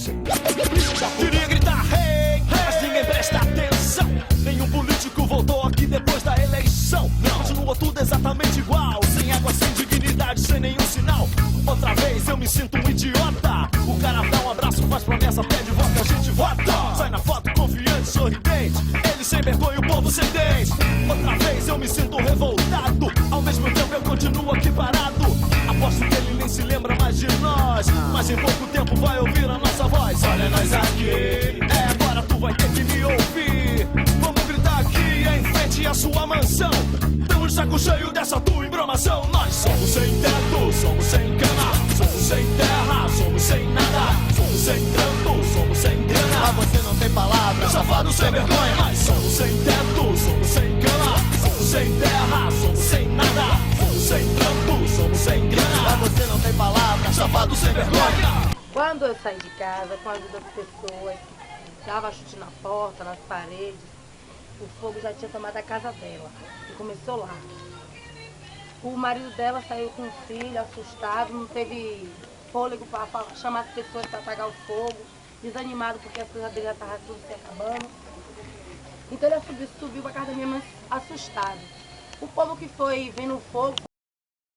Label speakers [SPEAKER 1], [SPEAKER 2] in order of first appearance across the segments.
[SPEAKER 1] Queria gritar hey, mas ninguém presta atenção. Nenhum político voltou aqui depois da eleição. Continua tudo exatamente igual, sem água, sem dignidade, sem nenhum sinal. Outra vez eu me sinto um idiota. O cara dá um abraço, faz promessa, pede voto, a gente vota. Sai na foto confiante, sorridente, ele sem vergonha, o povo sem dente. Outra vez eu me sinto revoltado, ao mesmo tempo eu continuo aqui parado. Aposto que ele nem se lembra mais de nós, mas em pouco tempo vai ouvir a nossa voz. Olha nós aqui, agora tu vai ter que me ouvir. Vamos gritar aqui em frente à sua mansão. Tamo de saco cheio dessa tua embromação. Nós somos sem teto, somos sem cama, somos sem terra, somos sem nada, somos sem trampo, somos sem grana. Mas você não tem palavra, safado sem vergonha. Nós somos sem teto, somos sem cama, somos sem terra, somos sem nada, somos sem trampo, somos sem grana. Mas você não tem palavra, safado sem vergonha.
[SPEAKER 2] Quando eu saí de casa, com a ajuda das pessoas, dava chute na porta, nas paredes, o fogo já tinha tomado a casa dela. E começou lá. O marido dela saiu com o filho, assustado, não teve fôlego para chamar as pessoas para apagar o fogo, desanimado porque as coisas dele já estavam tudo se acabando. Então ele subiu para casa da minha mãe assustado. O povo que foi vendo o fogo,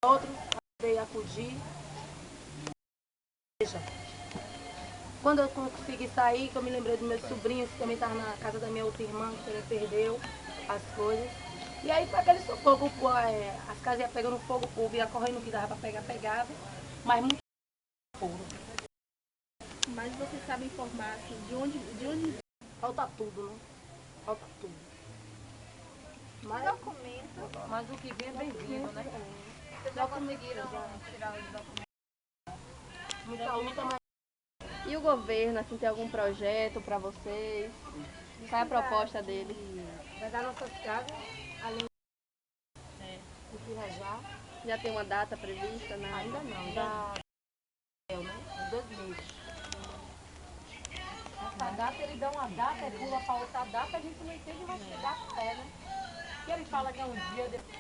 [SPEAKER 2] outro veio a fugir. Quando eu consegui sair, que eu me lembrei dos meus sobrinhos, que também estavam na casa da minha outra irmã, que também perdeu as coisas. E aí foi aquele sufoco, as casas iam pegando fogo, o povo ia correndo, que dava para pegar, pegava, mas muito fogo.
[SPEAKER 3] Mas você sabe informar, assim, de onde...
[SPEAKER 2] Falta tudo, né? Falta tudo. Mas o que vem é bem-vindo, né?
[SPEAKER 3] Vocês já conseguiram tirar os documentos?
[SPEAKER 2] Muita luta, mas...
[SPEAKER 3] E o governo, assim, tem algum projeto para vocês? Qual é a proposta dele?
[SPEAKER 2] Vai dar nossas casas, além do que
[SPEAKER 3] Já tem uma data prevista? Né?
[SPEAKER 2] ainda não, já deu, né? Em 2 meses.
[SPEAKER 4] Essa data, ele dá uma data, ele pula para outra data, a gente não entende, vai chegar até, né? E ele fala que é um dia depois.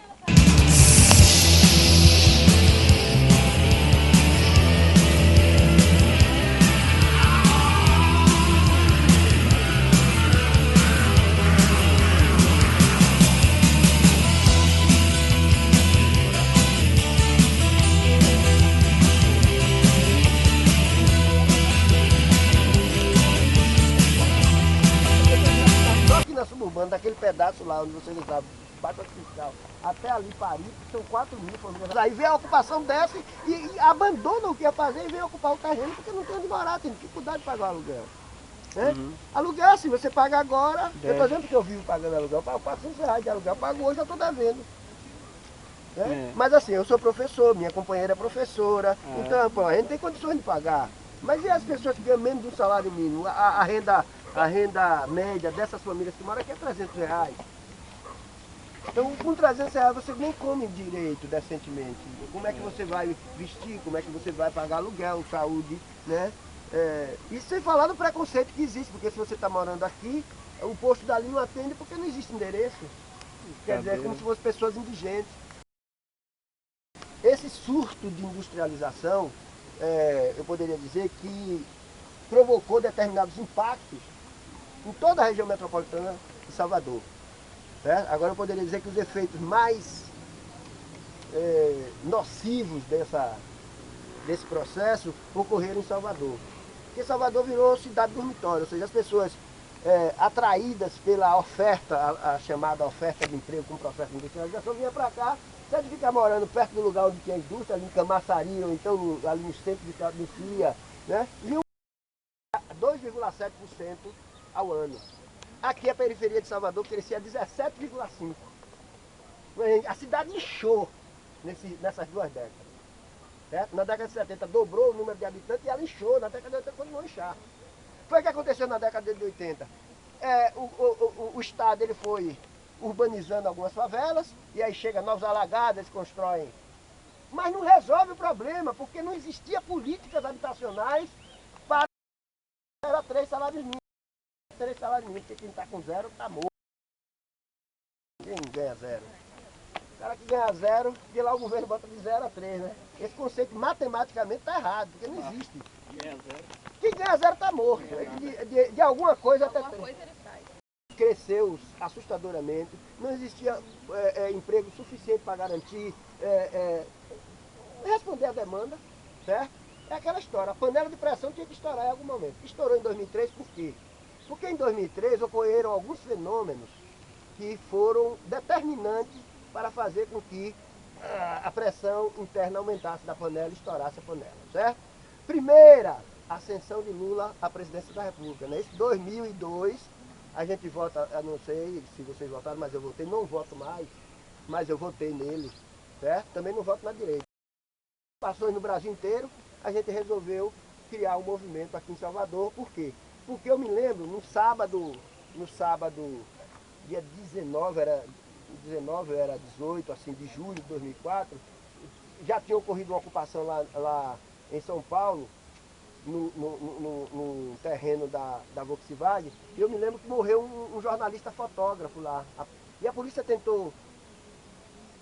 [SPEAKER 5] Suburbano, daquele pedaço lá onde vocês estavam, Baixo Fiscal, até ali Paris, são 4.000 famílias. Aí vem a ocupação dessa e abandona o que ia fazer e vem ocupar o terreno porque não tem onde morar, tem dificuldade de pagar o aluguel. Né? Aluguel assim, você paga agora, eu estou dizendo que eu vivo pagando aluguel, eu pago R$400 de aluguel, eu pago hoje, eu estou devendo. Né? Mas assim, eu sou professor, minha companheira é professora, então pô, a gente tem condições de pagar. Mas e as pessoas que ganham menos do salário mínimo? A renda média dessas famílias que moram aqui é R$300. Então, com R$300 você nem come direito, decentemente. Como é que você vai vestir, como é que você vai pagar aluguel, saúde, né? Isso sem falar do preconceito que existe, porque se você está morando aqui, o posto dali não atende porque não existe endereço. Quer dizer, é como se fossem pessoas indigentes. Esse surto de industrialização, eu poderia dizer que provocou determinados impactos em toda a região metropolitana de Salvador. Certo? Agora eu poderia dizer que os efeitos mais nocivos desse processo ocorreram em Salvador. Porque Salvador virou cidade dormitório, ou seja, as pessoas atraídas pela oferta, a chamada oferta de emprego com processo de industrialização, vinham para cá, você de ficar morando perto do lugar onde tinha indústria, ali em Camaçari, ou então ali no centro de Calabria, né? Vinham 2,7% ao ano. Aqui a periferia de Salvador crescia 17,5%. A cidade inchou nessas 2 décadas. Certo? Na década de 70 dobrou o número de habitantes e ela inchou. Na década de 80 continuou a inchar. Foi o que aconteceu na década de 80. O Estado ele foi urbanizando algumas favelas e aí chega novos alagados, eles constroem. Mas não resolve o problema, porque não existia políticas habitacionais para 3 salários mínimos. 3 salários mínimos, porque quem está com 0 está morto. Quem ganha 0? O cara que ganha 0, porque lá o governo bota de 0 a 3, né? Esse conceito matematicamente está errado, porque não existe. Quem ganha 0 está está morto. De alguma coisa até
[SPEAKER 3] Alguma coisa ele faz.
[SPEAKER 5] cresceu assustadoramente, não existia emprego suficiente para garantir, responder à demanda, certo? É aquela história, a panela de pressão tinha que estourar em algum momento. Estourou em 2003 por quê? Porque em 2003 ocorreram alguns fenômenos que foram determinantes para fazer com que a pressão interna aumentasse da panela e estourasse a panela, certo? Primeira, ascensão de Lula à presidência da República, né? Em 2002, a gente vota, eu não sei se vocês votaram, mas eu votei, não voto mais, mas eu votei nele, certo? Também não voto na direita. Passou no Brasil inteiro, a gente resolveu criar um movimento aqui em Salvador, por quê? Porque eu me lembro, no sábado, dia 19 era 18, assim, de julho de 2004, já tinha ocorrido uma ocupação lá em São Paulo, no terreno da Volkswagen, e eu me lembro que morreu um jornalista fotógrafo lá. E a polícia tentou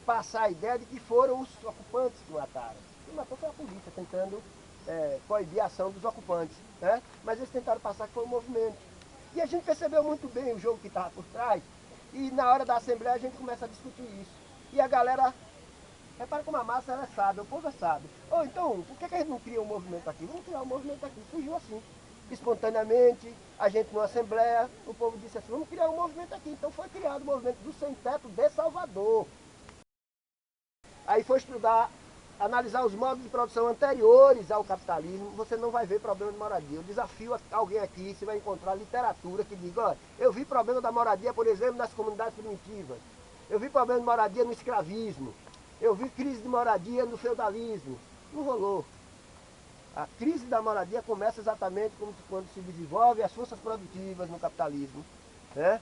[SPEAKER 5] passar a ideia de que foram os ocupantes que mataram. Quem matou foi a polícia, tentando coibir a ação dos ocupantes, né? Mas eles tentaram passar que foi um movimento. E a gente percebeu muito bem o jogo que estava por trás, e na hora da Assembleia a gente começa a discutir isso. E a galera, repara como a massa ela é sábia, o povo é sábio. Ou então, por que a gente não cria um movimento aqui? Vamos criar um movimento aqui. Surgiu assim, espontaneamente, a gente numa Assembleia, o povo disse assim, vamos criar um movimento aqui. Então foi criado o movimento do Sem Teto de Salvador. Aí foi estudar, analisar os modos de produção anteriores ao capitalismo, você não vai ver problema de moradia. Eu desafio alguém aqui, você vai encontrar literatura que diga, olha, eu vi problema da moradia, por exemplo, nas comunidades primitivas. Eu vi problema de moradia no escravismo. Eu vi crise de moradia no feudalismo. Não rolou. A crise da moradia começa exatamente quando se desenvolve as forças produtivas no capitalismo, né?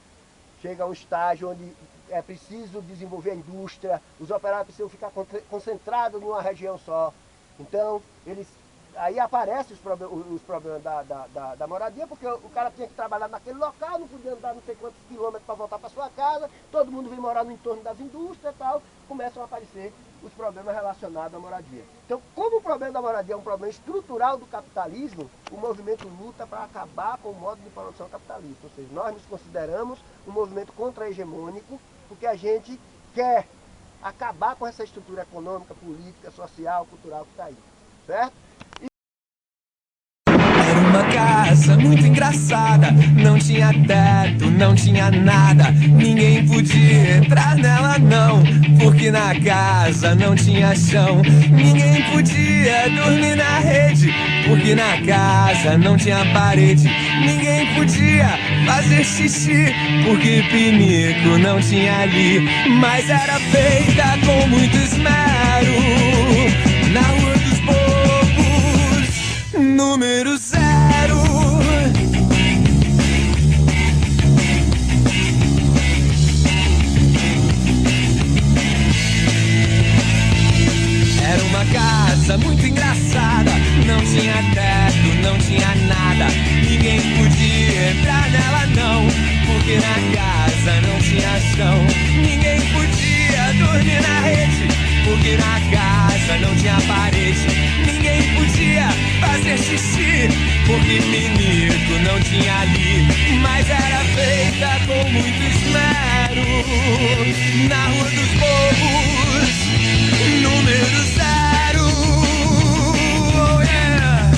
[SPEAKER 5] Chega a um estágio onde é preciso desenvolver a indústria, os operários precisam ficar concentrados numa região só. Então, aí aparecem os problemas da moradia, porque o cara tinha que trabalhar naquele local, não podia andar não sei quantos quilômetros para voltar para sua casa, todo mundo vem morar no entorno das indústrias e tal, começam a aparecer os problemas relacionados à moradia. Então, como o problema da moradia é um problema estrutural do capitalismo, o movimento luta para acabar com o modo de produção capitalista. Ou seja, nós nos consideramos um movimento contra-hegemônico, porque a gente quer acabar com essa estrutura econômica, política, social, cultural que está aí, certo?
[SPEAKER 6] Era uma casa muito engraçada, não tinha teto, não tinha nada, ninguém podia entrar nela não, porque na casa não tinha chão, ninguém podia dormir na rede, porque na casa não tinha parede, ninguém podia fazer xixi, porque pinico não tinha ali, mas era feita com muito esmero, na Rua dos Bobos, número 0. Era uma casa muito engraçada, não tinha teto, não tinha nada, ninguém podia entrar nela não, porque na casa não tinha chão, ninguém podia dormir na rede, porque na casa não tinha parede, ninguém podia fazer xixi, porque pinico não tinha ali, mas era feita com muito esmero, na Rua dos Bobos, número 0. Oh yeah.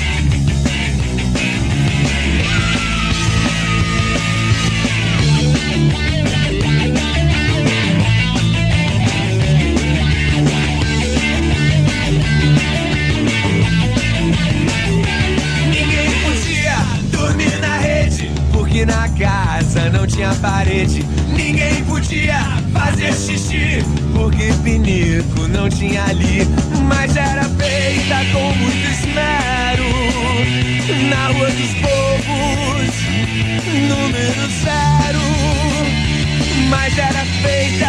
[SPEAKER 6] Ninguém podia dormir na rede, porque na casa não tinha parede, ninguém podia fazer xixi, porque pinico não tinha ali, mas era feita com muito esmero, na Rua dos Bobos, número 0, mas era feita